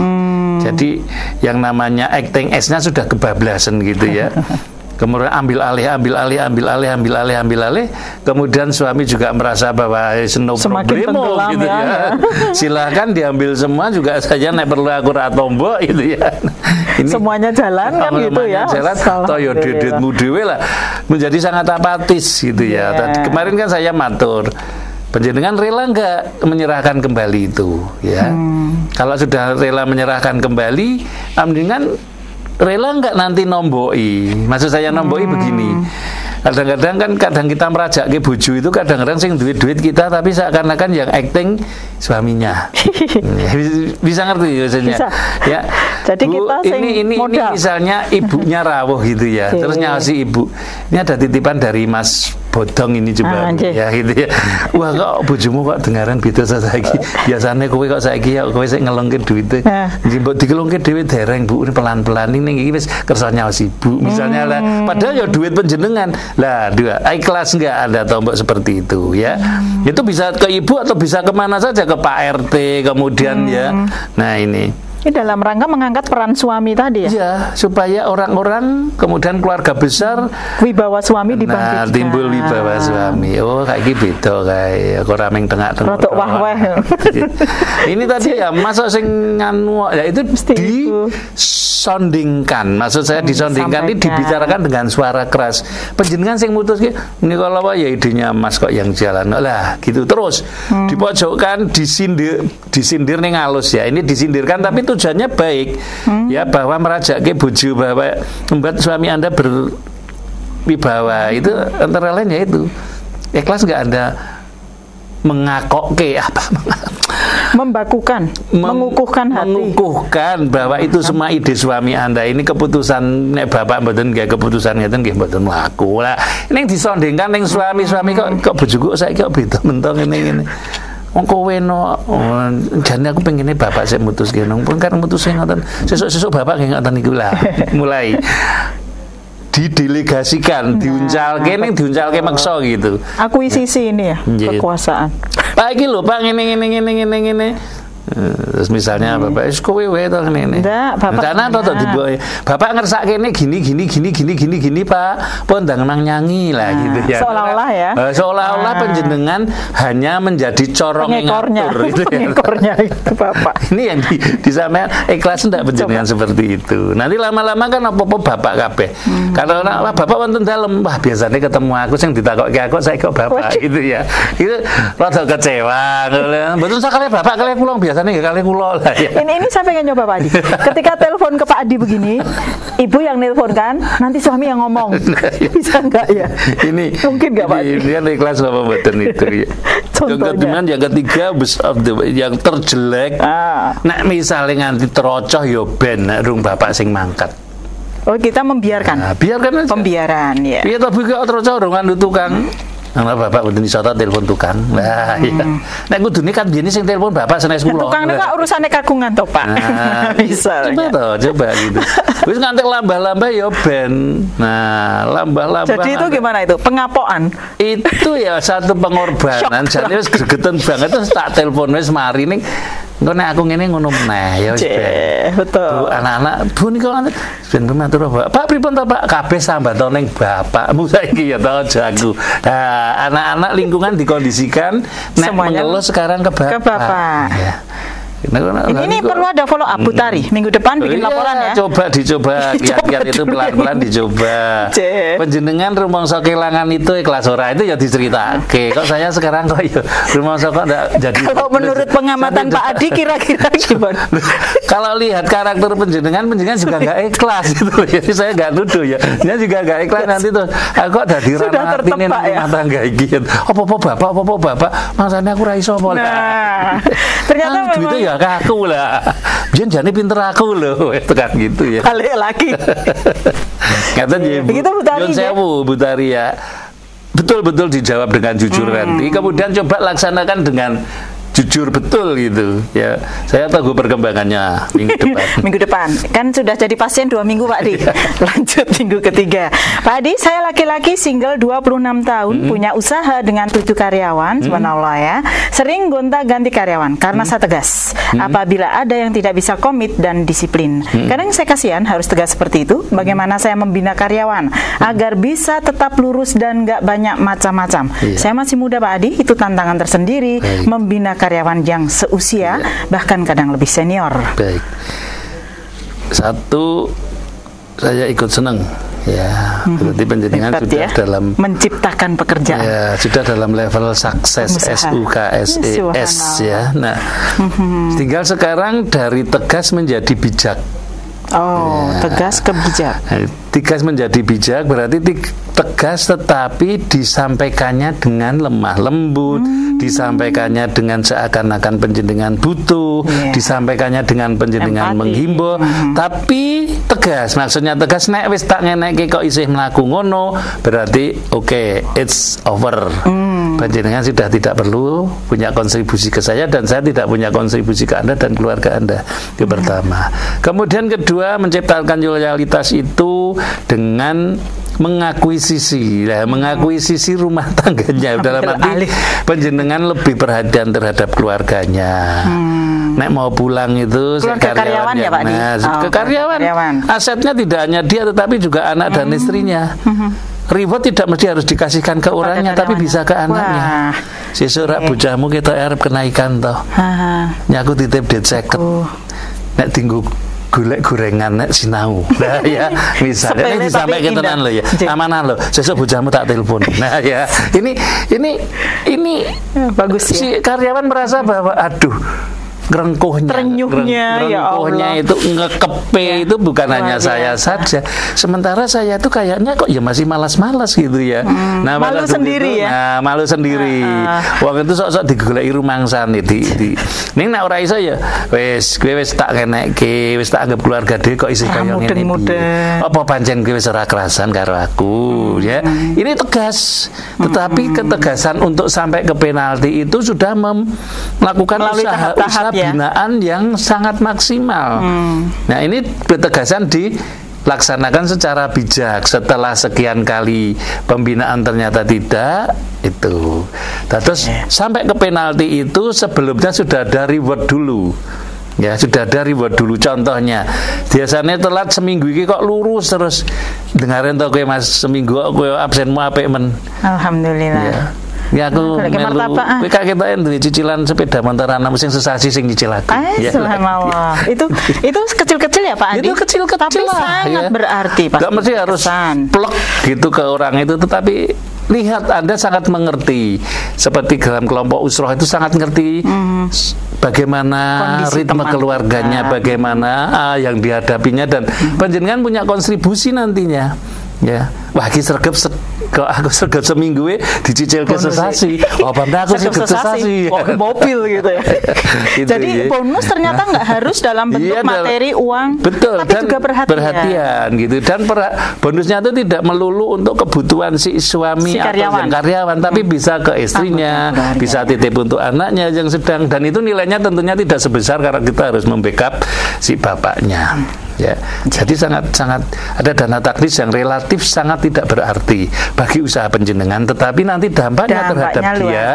Jadi yang namanya acting S-nya sudah kebablasan gitu ya. Kemudian ambil alih, kemudian suami juga merasa bahwa no problemo gitu ya. Silahkan diambil semua, juga saja nek perlu aku tombok gitu ya. Ini semuanya jalan kan gitu ya. Jalan, toyo dedetmu dhewe lah, menjadi sangat apatis gitu ya. Kemarin kan saya matur, panjenengan rela nggak menyerahkan kembali itu ya? Kalau sudah rela menyerahkan kembali, panjenengan rela nggak nanti nomboi? Maksud saya nomboi begini. Kadang-kadang kita merajak ke bojo itu kadang-kadang sing duit kita, tapi seakan-akan yang acting suaminya. Bisa ngerti maksudnya? Bisa. Ya. Jadi Bu, kita ini misalnya ibunya rawuh gitu ya. Terus nyawasi ibu. Ini ada titipan dari Mas Bodong ini coba ya gitu ya. Wah, kok bojomu kok dengaran beda saiki. Biasanya kowe kok saiki ya kowe sik ngelongke duite. Mbok dikelongke dhewe dereng Bu, pelan-pelan ini iki wis kersa nyawasi ibu. Misalnya lah, padahal ya duit panjenengan. Lah, ikhlas nggak ada tombok seperti itu ya. Itu bisa ke ibu atau bisa kemana saja, ke Pak RT kemudian ya. Nah ini dalam rangka mengangkat peran suami tadi ya? Iya, supaya orang-orang kemudian keluarga besar wibawa suami dibangkitkan. Nah, timbul wibawa suami. Oh, kayak gitu beda kayak ora meng tengah-tengah. Rotok wah-wah. Ini tadi ya masuk sing nganu ya itu disondingkan. Maksud saya disondingkan ini dibicarakan dengan suara keras. Panjenengan sing mutus ki menika lha ya idenya Mas kok yang jalan. Lah, gitu terus. Dipojokkan, disindir ning halus ya. Ini disindirkan tapi tujuannya baik ya, bahwa merajaki bojo, bahwa membuat suami Anda berwibawa. Itu antara lain ya itu ikhlas nggak Anda mengakoke apa membakukan, mengukuhkan hati, mengukuhkan bahwa itu semua ide suami Anda. Ini keputusan nek bapak mboten nggih keputusan ngeten nggih mboten mlaku. Lah ning disondingkan ning suami-suami kok bojoku saiki kok beda mentong ngene-ngene. Wong kowe no, jane aku pengennya bapak saya mutus genong pun kan mutus ngoten. Sesuk bapak nggih ngoten niku lah. Mulai didelegasikan, diuncalke ning diuncalke maksa gitu. Akuisisi ini ya, kekuasaan. Pak iki lho, Pak ngene. Terus misalnya bapak wis kowe wae to ngene. Ndak, bapak. Bapak ngersake kene gini Pak. Pun ndang nang nyanyi lah gitu ya. Seolah-olah ya. Seolah-olah panjenengan hanya menjadi corong ngatur itu ya. Pengekornya itu Bapak. Ini yang di sampean ikhlas ndak panjenengan seperti itu. Nanti lama-lama kan apa-apa bapak kabeh. Kalau bapak wonten dalem, wah biasanya ketemu aku sing ditakokke aku saiki kok bapak gitu ya. Itu rada kecewa. Mboten sakale bapak kali kula biasa nih kali kulo lah ya. Ini saya pengen nyoba Pak Adi. Ketika telepon ke Pak Adi begini, ibu yang nelpon kan, nanti suami yang ngomong. Bisa enggak ya? Ini mungkin enggak Pak Adi? Ini kan ikhlas apa mboten itu ya. Contohnya yang ketiga yang terjelek. Nek misalnya nganti terocoh ya ben rung bapak sing mangkat. Oh, kita membiarkan. Nah, biarkan aja. Pembiaran ya. Iya tapi kok terocoh rung anu tukang. Nah, bapak udah disota telepon tukang. Nah, iya. Nah, kudune kan biyen sing telepon bapak senes kula. Tukang niku urusane kagungan to, Pak. Nah, bisa. Coba gitu. Wis ngantek lambah-lambah ya ben. Nah, lambah-lambah. Jadi itu gimana itu? Pengapokan. Itu ya satu pengorbanan. Jadi wis gregeten banget terus tak telepon wis mari ning engko nek aku ngene ngono meneh ya wis ben. Betul. Anak-anak Bu niku kan ben matur Pak pripun to Pak kabeh sambato ning bapakmu saiki ya to jago. Anak-anak lingkungan dikondisikan nek mengeluh sekarang ke bapak. Ke bapak. Ya. Ini perlu ada follow up Bu Tari. Minggu depan bikin laporan ya. Dicoba kiat-kiat itu pelan-pelan dicoba. Penjenengan rumangsa kelangan itu ikhlas ora itu ya diceritake. Kok saya sekarang kok ya rumangsa kok enggak jadi. Kalau menurut pengamatan Pak Adi kira-kira gimana? Kalau lihat karakter penjenengan juga enggak ikhlas gitu. Jadi saya enggak nuduh ya. Dia juga enggak ikhlas nanti tuh. Aku kok dadi ra matine rumah tangga iki. Apa-apa bapak, masane aku ra iso apa. Nah, ternyata memang ya aku lah, Jen jane pinter aku loh, itu kan gitu ya. Balik lagi. Kata begitu Bu Tari ya. Betul-betul dijawab dengan jujur nanti. Kemudian coba laksanakan dengan jujur betul gitu ya. Saya tunggu perkembangannya minggu depan. Minggu depan kan sudah jadi pasien 2 minggu Pak Di. Lanjut minggu ketiga. Pak Di, saya laki-laki single 26 tahun, punya usaha dengan 7 karyawan, subhanallah ya. Sering gonta-ganti karyawan karena saya tegas. Apabila ada yang tidak bisa komit dan disiplin. Kadang saya kasihan harus tegas seperti itu. Bagaimana saya membina karyawan agar bisa tetap lurus dan nggak banyak macam-macam. Saya masih muda Pak Adi, itu tantangan tersendiri. Membina karyawan yang seusia, bahkan kadang lebih senior. Baik. Satu, saya ikut senang. Ya, berarti penjenengan sudah dalam menciptakan pekerjaan. Ya, sudah dalam level sukses SUKSES ya. Nah, tinggal sekarang dari tegas menjadi bijak. Oh, ya. Tegas ke bijak. Tegas menjadi bijak berarti tegas tetapi disampaikannya dengan lemah lembut, disampaikannya dengan seakan-akan penjenengan butuh, disampaikannya dengan penjenengan menghimbau, tapi tegas. Maksudnya tegas nek wis tak ngenekke kok isih mlaku ngono, berarti oke, it's over. Penjenengan sudah tidak perlu punya kontribusi ke saya dan saya tidak punya kontribusi ke Anda dan keluarga Anda. Itu pertama. Kemudian kedua, menciptakan loyalitas itu dengan mengakuisisi rumah tangganya dalam arti penjenengan lebih perhatian terhadap keluarganya. Nek mau pulang itu karyawan ya Pak Di. Ke karyawan. Asetnya tidak hanya dia tetapi juga anak dan istrinya. Reward tidak mesti harus dikasihkan ke orangnya tapi bisa ke anaknya. Sesuk bocahmu kita arep kenaikan toh. Nyaku titip duit 50. Nek tinggu golek gorengan nek sinau. Nah ya, misalnya ini sampai ketenan lo ya. Amanah lo. Sesuk bocahmu tak telepon. Nah ya, ini bagus ya. Si karyawan merasa bahwa aduh terenyuhnya itu ngekepe itu bukan hanya saya saja. Sementara saya itu kayaknya kok ya masih malas-malas gitu ya. Nah, malu sendiri ya. Nah, malu sendiri. Wong itu sok-sok digoleki rumangsan di ning nek ora iso ya wis kowe wis tak kenekke, wis tak anggap keluarga dhewe kok isih kaya ngene iki. Apa pancen kowe wis ora kerasan karo aku ya. Ini tegas. Tetapi ketegasan untuk sampai ke penalti itu sudah melakukan usaha binaan yang sangat maksimal. Nah, ini ketegasan dilaksanakan secara bijak. Setelah sekian kali pembinaan ternyata tidak, itu. Terus sampai ke penalti itu sebelumnya sudah ada reward dulu. Ya, sudah ada reward dulu. Contohnya, biasanya telat seminggu ini kok lurus terus. Dengarin toh kowe Mas, seminggu kowe absenmu apik men. Alhamdulillah. Ya. Ya aku melu kowe kak ketoke duwe cicilan sepeda motor ana sing sesasi sing nyicil aku. Ya. Subhanallah. Itu kecil-kecil ya Pak Adi? Itu kecil-kecil tapi lah. Sangat berarti Pak. Enggak mesti harus plek gitu ke orang itu, tetapi lihat Anda sangat mengerti. Seperti dalam kelompok usroh itu sangat ngerti bagaimana kondisi ritme keluarganya, bagaimana yang dihadapinya dan panjenengan punya kontribusi nantinya. Ya, wah iki sregep aku sregep seminggu dicicil ke sesasi. Oh, banda aku sregep sesasi. Mobil gitu ya. Jadi bonus ternyata nggak harus dalam bentuk materi uang, betul, tapi dan juga perhatian gitu. Dan bonusnya itu tidak melulu untuk kebutuhan si suami atau yang karyawan, tapi bisa ke istrinya, bisa titip untuk anaknya yang sedang, dan itu nilainya tentunya tidak sebesar karena kita harus membackup si bapaknya. ya. Jadi sangat ada dana taktis yang relatif sangat tidak berarti bagi usaha penjenengan, tetapi nanti dampaknya terhadap dia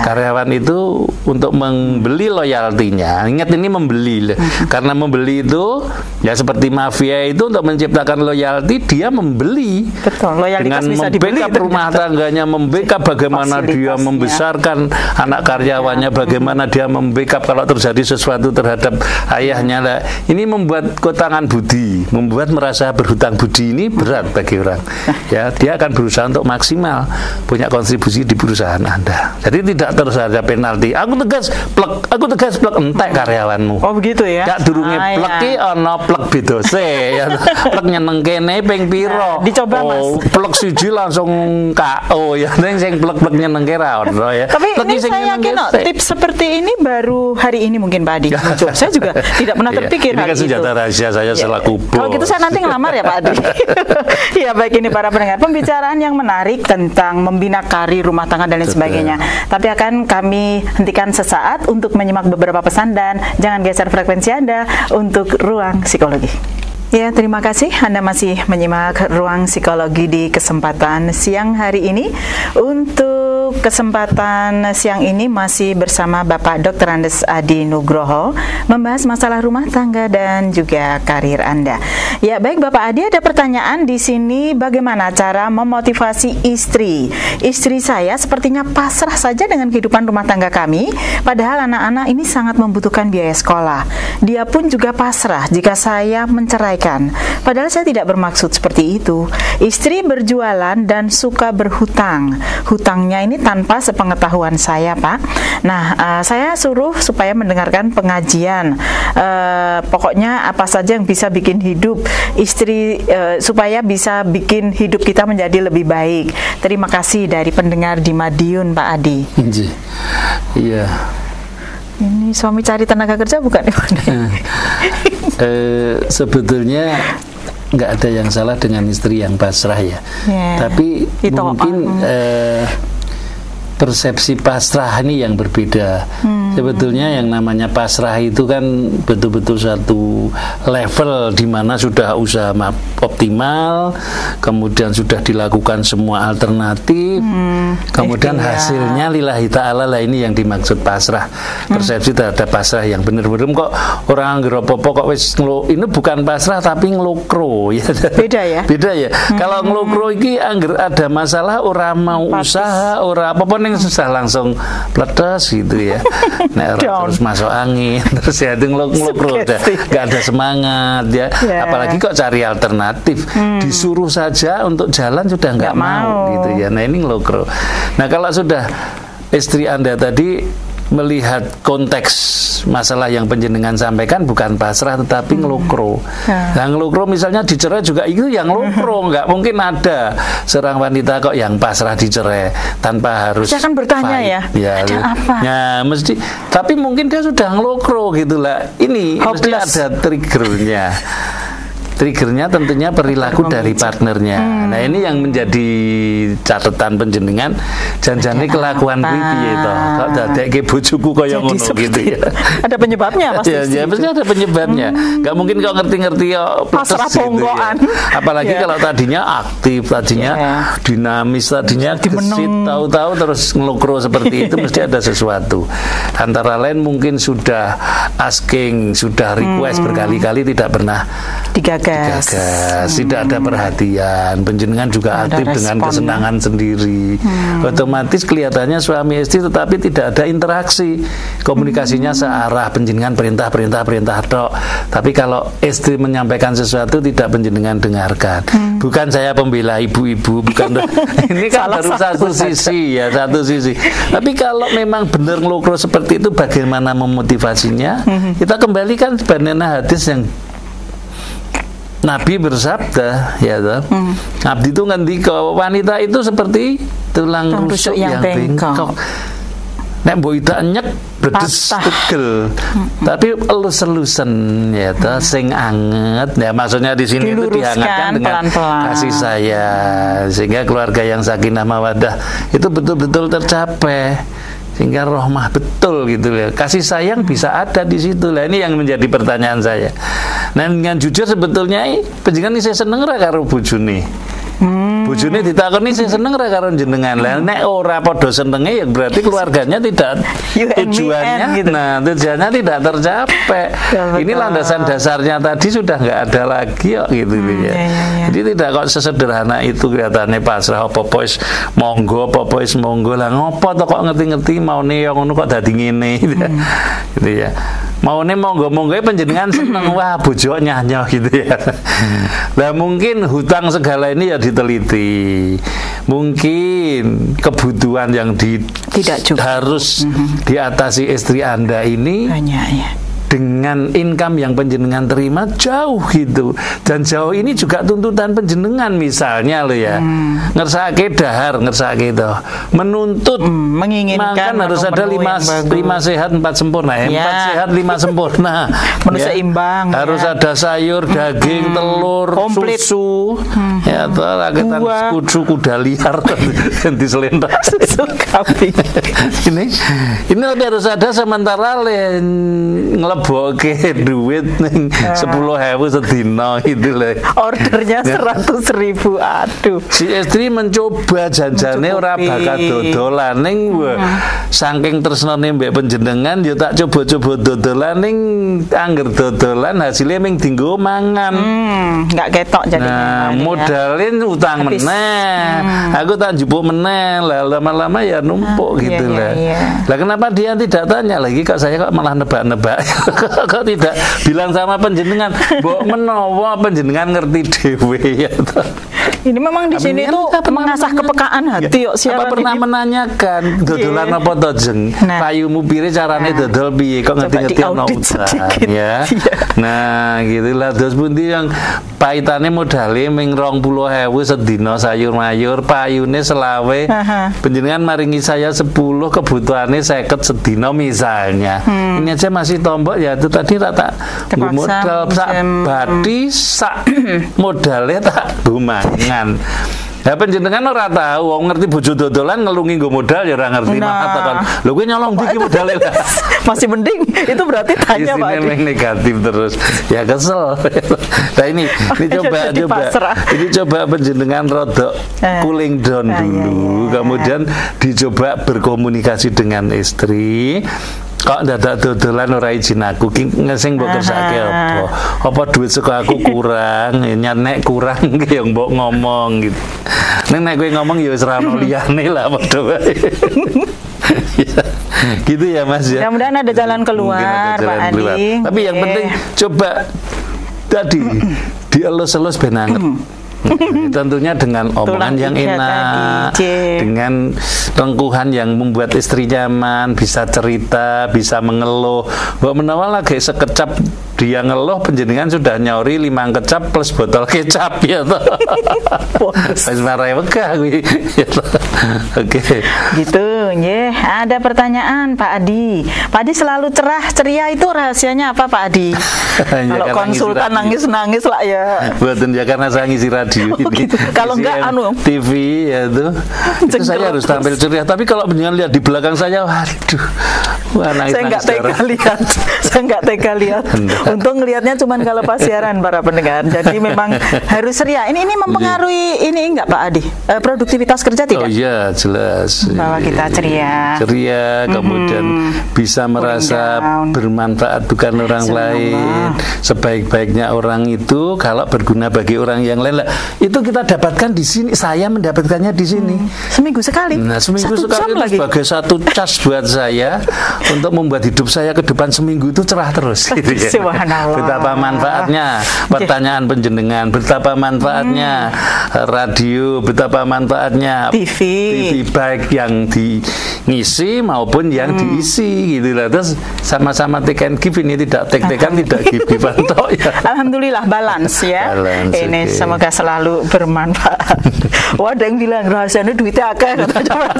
karyawan itu untuk membeli loyaltinya. Ingat ini membeli, karena membeli itu ya seperti mafia itu untuk menciptakan loyalti dia membeli. Betul, loyalitas dengan bisa dibeli membackup rumah tangganya, membackup bagaimana dia membesarkan anak karyawannya, bagaimana dia membackup kalau terjadi sesuatu terhadap ayahnya. Lah, ini membuat kotangan budi, membuat merasa berhutang budi ini berat bagi orang. Ya, dia akan berusaha untuk maksimal punya kontribusi di perusahaan Anda. Jadi tidak terus ada penalti. Aku tegas plek entek karyawanmu. Oh begitu ya. Gak durunge plek ki ana plek bedose ya. Plek nyeneng kene ping pira. Dicoba Mas. Plek siji langsung KO ya. Ning sing plek-plek nyeneng ki ra ono ya. Tapi ini saya yakin tips seperti ini baru hari ini mungkin Pak Adi muncul. Saya juga tidak pernah terpikir ini kan senjata rahasia saya selaku bos. Kalau gitu saya nanti ngelamar ya Pak Adi. Ya baik, ini para pendengar, pembicaraan yang menarik tentang membina karir rumah tangga dan lain sebagainya. Tapi akan kami hentikan sesaat untuk menyimak beberapa pesan, dan jangan geser frekuensi Anda untuk Ruang Psikologi. Ya, terima kasih Anda masih menyimak Ruang Psikologi di kesempatan siang hari ini. Untuk kesempatan siang ini masih bersama Bapak Dr. Andes Adi Nugroho membahas masalah rumah tangga dan juga karir Anda. Ya, baik Bapak Adi, ada pertanyaan di sini, bagaimana cara memotivasi istri? Istri saya sepertinya pasrah saja dengan kehidupan rumah tangga kami, padahal anak-anak ini sangat membutuhkan biaya sekolah. Dia pun juga pasrah jika saya menceraikan. Padahal saya tidak bermaksud seperti itu. Istri berjualan dan suka berhutang. Hutangnya ini tanpa sepengetahuan saya, Pak. Nah, saya suruh supaya mendengarkan pengajian. Pokoknya apa saja yang bisa bikin hidup istri, supaya bisa bikin hidup kita menjadi lebih baik. Terima kasih dari pendengar di Madiun, Pak Adi. Iya. Ini suami cari tenaga kerja bukan? Sebetulnya nggak ada yang salah dengan istri yang pasrah ya. Tapi mungkin persepsi pasrah ini yang berbeda. Sebetulnya yang namanya pasrah itu kan betul-betul satu level di mana sudah usaha optimal, kemudian sudah dilakukan semua alternatif, kemudian hasilnya lillahi ta'ala lah, ini yang dimaksud pasrah. Persepsi terhadap pasrah yang benar-benar kok orang ngeropopo kok wis ini bukan pasrah tapi ngelokro ya. Beda ya? Beda ya. Kalau ngelokro ini angger ada masalah orang mau usaha, orang apapun yang susah langsung peledos gitu ya. Nah, terus masuk angin, terus ya itu ngelokro, gak ada semangat ya. Apalagi kok cari alternatif, disuruh saja untuk jalan sudah nggak mau gitu ya. Nah ini ngelokro. Nah kalau sudah istri Anda tadi melihat konteks masalah yang penjenengan sampaikan bukan pasrah tetapi ngelokro. Nah ngelokro misalnya dicerai juga itu yang ngelokro. Nggak mungkin ada seorang wanita kok yang pasrah dicerai tanpa harus. Saya akan bertanya ya, ada apa? Ya mesti. Tapi mungkin dia sudah ngelokro gitulah. Ini mesti ada triggernya. Triggernya tentunya perilaku dari partnernya. Nah ini yang menjadi catatan penjenengan. Janjane kelakuan piye to. Kok dadekke bojoku kaya ngono gitu ya. Ada penyebabnya pasti. Ya pasti ada penyebabnya. Gak mungkin kok ngerti-ngerti kok pasrah ponggoan. Gitu ya. Apalagi kalau tadinya aktif, tadinya dinamis, tadinya gesit, tahu-tahu terus ngelokro seperti itu mesti ada sesuatu. Antara lain mungkin sudah asking, sudah request berkali-kali tidak pernah digagas, tidak ada perhatian, penjenengan juga aktif dengan kesenangan sendiri. Otomatis kelihatannya suami istri tetapi tidak ada interaksi, komunikasinya searah, penjenengan perintah tok. Tapi kalau istri menyampaikan sesuatu tidak penjenengan dengarkan. Bukan saya pembela ibu-ibu, bukan. Ini kan baru satu sisi ya, satu sisi. Tapi kalau memang benar ngelokro seperti itu, bagaimana memotivasinya? Kita kembalikan sebenarnya hadis yang Nabi bersabda, ya toh. Abdi itu ngendika, wanita itu seperti tulang rusuk yang bengkok. Nek mbok ida nyek bedes tegel. Tapi elus-elusen ya toh, sing anget. Ya maksudnya di sini itu dihangatkan dengan kasih sayang sehingga keluarga yang sakinah mawaddah itu betul-betul tercapai. sehingga rahmah betul gitu ya. Kasih sayang bisa ada di situ lah. Ini yang menjadi pertanyaan saya. Nah, dengan jujur sebetulnya panjenengan saya seneng ra karo bojone. Bojone ditakoni sing seneng ra karo jenengan. Lah nek ora padha senenge ya berarti keluarganya tidak tujuannya gitu. Nah, tujuannya tidak tercapai. Ini landasan dasarnya tadi sudah nggak ada lagi kok gitu ya. Jadi tidak kok sesederhana itu kelihatannya pasrah apa-apa wis monggo apa-apa wis monggo. Lah ngopo to kok ngerti-ngerti maune yo ngono kok dadi ngene gitu ya. Gitu ya. Maune monggo-monggo panjenengan seneng wah bojo nyanyo gitu ya. Lah mungkin hutang segala ini ya diteliti. Mungkin kebutuhan yang tidak cukup harus diatasi istri Anda ini banyak ya. Dengan income yang panjenengan terima jauh gitu, dan jauh ini juga tuntutan panjenengan misalnya lo ya ngersake dahar ngersake itu menuntut menginginkan makan harus ada 5 sehat 4 sempurna 4 sehat 5 sempurna menu seimbang harus ada sayur daging telur komplit. Susu ya toh lakitan susu kuda liar yang diselentak susu kambing ini harus ada sementara ngeleboke duit ning 10.000 sedina gitu lah. Ordernya 100.000. Aduh. Si istri mencoba janjane ora bakat dodolan ning saking tresnane mbek panjenengan ya tak coba-coba dodolan ning angger dodolan hasilnya ming dienggo mangan. Enggak ketok jadinya. Nah, modalin utang meneh. Aku tak njupuk meneh. Lah lama-lama ya numpuk gitu lah. Lah kenapa dia tidak tanya lagi kok saya kok malah nebak-nebak. Kok tidak bilang sama panjenengan, mbok menawa panjenengan ngerti dhewe ya. Ini memang di sini tuh mengasah kepekaan hati yuk siapa pernah menanyakan dodolan apa to jeng? Payumu pire carane dodol piye kok ngerti-ngerti ana utang ya. Nah, gitulah terus pundi yang paitane modale ming 20.000 sedina sayur mayur, payune selawe. Panjenengan maringi saya 10 kebutuhane 50 sedina misalnya. Ini aja masih tombok ya itu tadi tak modal sak bathi sak modalnya tak bumangan. Ya panjenengan ora tahu wong ngerti bojo dodolan ngelungi nggo modal ya ora ngerti matakan. Lho kowe nyolong iki modale lah. Masih mending itu berarti tanya Pak. Ini negatif terus. Ya kesel. Nah ini coba panjenengan rodok cooling down dulu. Kemudian dicoba berkomunikasi dengan istri. Kok dadak dodolan ora izin aku ki ngesing mbok kersake apa? Apa duit saka aku kurang? Nek kurang ki ya mbok ngomong gitu. Nek kowe ngomong ya wis ra ono liyane lah padha wae. Gitu ya Mas ya. Mudah-mudahan ada jalan keluar Pak Adi. Tapi yang penting coba tadi dielus-elus ben anget. Tentunya dengan omongan yang enak, dengan rengkuhan yang membuat istri nyaman, bisa cerita, bisa mengeluh. Mbak menawa lagi sekecap dia ngeluh, panjenengan sudah nyauri 5 kecap plus botol kecap ya toh. Wis marai wegah kuwi. Oke. Gitu, nggih. Ada pertanyaan Pak Adi. Pak Adi selalu cerah ceria itu rahasianya apa Pak Adi? Kalau konsultan nangis-nangis lah ya. Buatan ya karena saya ngisi radio. Gitu. Kalau enggak TV ya itu saya harus tampil ceria. Tapi kalau mendengar lihat di belakang saya, waduh, saya nggak tega lihat. Untung ngelihatnya cuma kalau pas siaran para pendengar. Jadi memang harus ceria. Ini mempengaruhi ini enggak Pak Adi? Produktivitas kerja tidak? Oh iya jelas. Bahwa kita ceria. Kemudian bisa merasa bermanfaat bukan orang lain. Sebaik-baiknya orang itu kalau berguna bagi orang yang lain. Itu kita dapatkan di sini. Saya mendapatkannya di sini. Seminggu sekali. Nah, seminggu sekali itu sebagai satu cas buat saya untuk membuat hidup saya ke depan seminggu itu cerah terus. Gitu ya. Betapa manfaatnya pertanyaan panjenengan, betapa manfaatnya radio, betapa manfaatnya TV baik yang diisi maupun yang diisi gitu lah. Terus sama-sama take and give ini tidak take-takean tidak give bantok ya. Alhamdulillah balance ya. Ini semoga selalu bermanfaat. Wah, ada yang bilang rahasianya duitnya akeh katanya.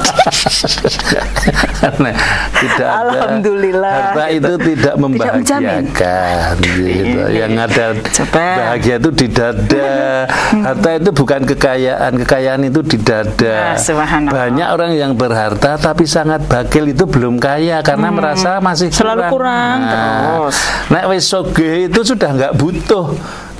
Tidak ada. Alhamdulillah. Harta itu tidak membahagiakan. Tuhan gitu. Yang ada bahagia itu di dada. Harta itu bukan kekayaan itu di dada. Banyak orang yang berharta tapi sangat bagil itu belum kaya karena merasa masih selalu kurang. Terus nek wis sugih itu sudah nggak butuh.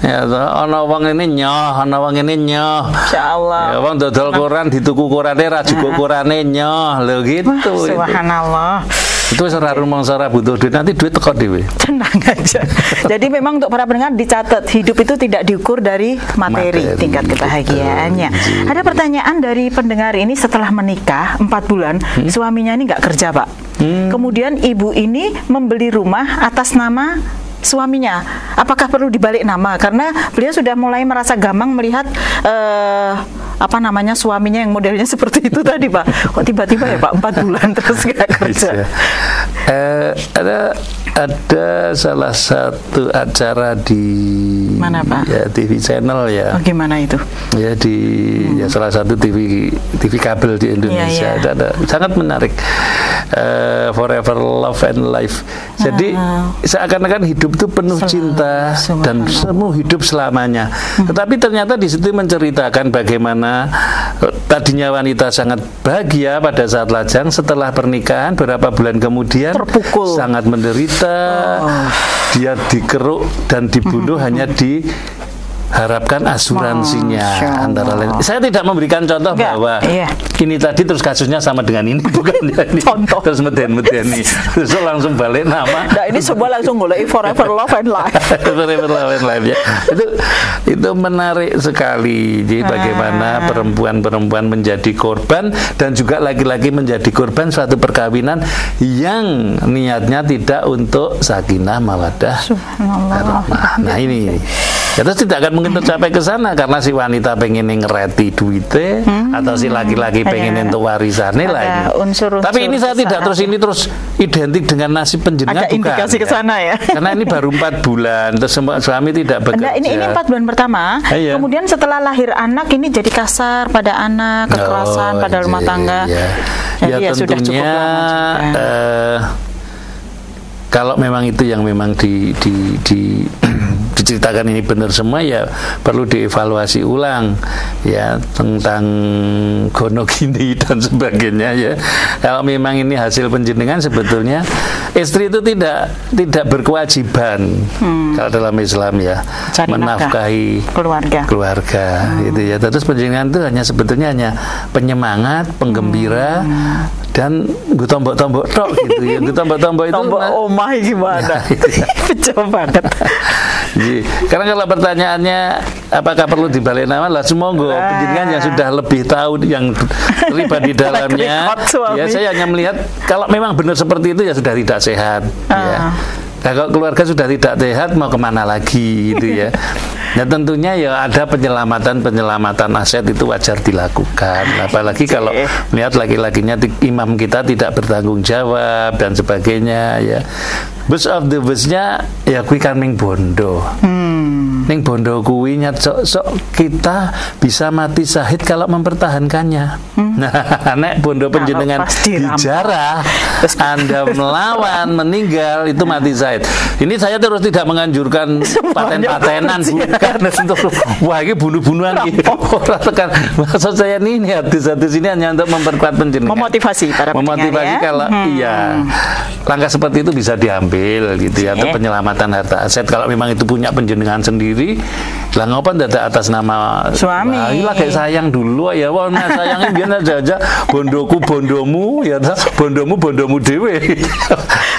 Ya, ana wong ini nyoh, ana wong ini nyoh. Insyaallah. Ya, wong dodol koran dituku korane ra juga korane nyoh. Lho gitu. Subhanallah. Itu ora rumangsa ora butuh duit, nanti duit teko dhewe. Tenang aja. Jadi memang untuk para pendengar dicatat, hidup itu tidak diukur dari materi. Tingkat kebahagiaannya. Ada pertanyaan dari pendengar ini, setelah menikah 4 bulan, suaminya ini nggak kerja, Pak. Kemudian ibu ini membeli rumah atas nama suaminya. Apakah perlu dibalik nama? Karena beliau sudah mulai merasa gamang melihat suaminya yang modelnya seperti itu tadi, Pak. Kok tiba-tiba ya, Pak, 4 bulan terus nggak kerja? Ada salah satu acara di mana, Pak? Ya, TV channel ya. Oh, gimana itu? Ya ya salah satu TV kabel di Indonesia. Ada sangat menarik. Forever Love and Life. Jadi seakan-akan hidup itu penuh cinta dan semua hidup selamanya. Tetapi ternyata di situ menceritakan bagaimana tadinya wanita sangat bahagia pada saat lajang, setelah pernikahan beberapa bulan kemudian terpukul, sangat menderita. Dia dikeruk dan dibunuh hanya diharapkan asuransinya, antara lain. Saya tidak memberikan contoh bahwa ini tadi terus kasusnya sama dengan ini, bukan ya, ini. Contoh terus meden-medeni terus langsung balik nama. Nah, ini sebuah langsung mulai Forever Love and Life. Forever Love and Life ya. Itu menarik sekali. Jadi bagaimana perempuan-perempuan menjadi korban dan juga laki-laki menjadi korban suatu perkawinan yang niatnya tidak untuk sakinah mawaddah warahmah. Nah ini ya, terus tidak akan mungkin tercapai ke sana karena si wanita pengen ngereti duitnya atau si laki-laki pengen untuk warisannya lah ini. Tapi ini saya tidak terus identik dengan nasib penjenengan, bukan. Ada indikasi ke sana ya. Karena ini baru 4 bulan terus suami tidak bekerja. Ini 4 bulan pertama. Kemudian setelah lahir anak ini jadi kasar pada anak, kekerasan pada rumah tangga. Jadi ya sudah cukup lama juga. Kalau memang itu yang memang diceritakan ini benar semua, ya perlu dievaluasi ulang ya tentang gono gini dan sebagainya ya. Kalau memang ini hasil penjenengan, sebetulnya istri itu tidak berkewajiban kalau dalam Islam ya menafkahi keluarga gitu ya. Terus penjenengan itu sebetulnya hanya penyemangat, penggembira dan gue tombok-tombok tok gitu ya. Gue tombok-tombok itu omah gimana? Pecah banget. Karena kalau pertanyaannya apakah perlu dibalik nama, lah semoga penjenengan yang sudah lebih tahu yang terlibat di dalamnya. Ya saya hanya melihat kalau memang benar seperti itu ya sudah tidak sehat ya. Nah, kalau keluarga sudah tidak sehat mau kemana lagi gitu ya. Nah tentunya ya ada penyelamatan aset itu wajar dilakukan. Apalagi kalau melihat laki-lakinya imam kita tidak bertanggung jawab dan sebagainya ya. Best of the bestnya ya kui kan ning bondo. Ning bondo kuwi sok kita bisa mati syahid kalau mempertahankannya. Nah, nek bondo penjenengan dijarah, Anda melawan, meninggal, itu mati syahid. Ini saya terus tidak menganjurkan paten-patenan, bukan untuk wah ini bunuh-bunuhan gitu. Orang tekan. Maksud saya ini hadis-hadis ini hanya untuk memperkuat penjenengan. Memotivasi para pendengar ya. Kalau langkah seperti itu bisa diambil gitu ya, untuk penyelamatan harta aset. Kalau memang itu punya penjenengan sendiri, lah ngapa ndak atas nama suami? Wah, iya kayak sayang dulu ya. Wah, nah sayangin biar aja bondoku bondomu ya, bondomu dewe.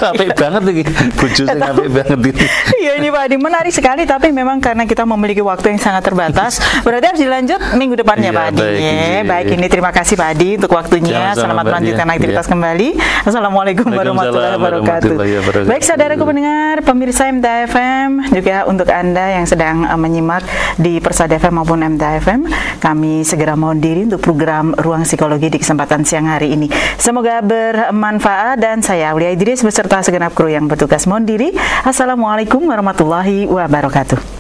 Apik banget iki. Bojo sing apik banget ini. Iya ini Pak Adi, menarik sekali, tapi memang karena kita memiliki waktu yang sangat terbatas, berarti harus dilanjut minggu depannya Pak Adi. Baik, ini terima kasih Pak Adi untuk waktunya. Selamat melanjutkan aktivitas kembali. Assalamualaikum warahmatullahi wabarakatuh. Baik saudaraku pendengar, pemirsa MTA FM, juga untuk Anda yang sedang menyimak di Persada FM maupun MTA FM, kami segera mohon diri untuk program Ruang Psikologi di kesempatan siang hari ini. Semoga bermanfaat dan saya Aulia Idris beserta segenap kru yang bertugas mohon diri. Assalamualaikum warahmatullahi wabarakatuh.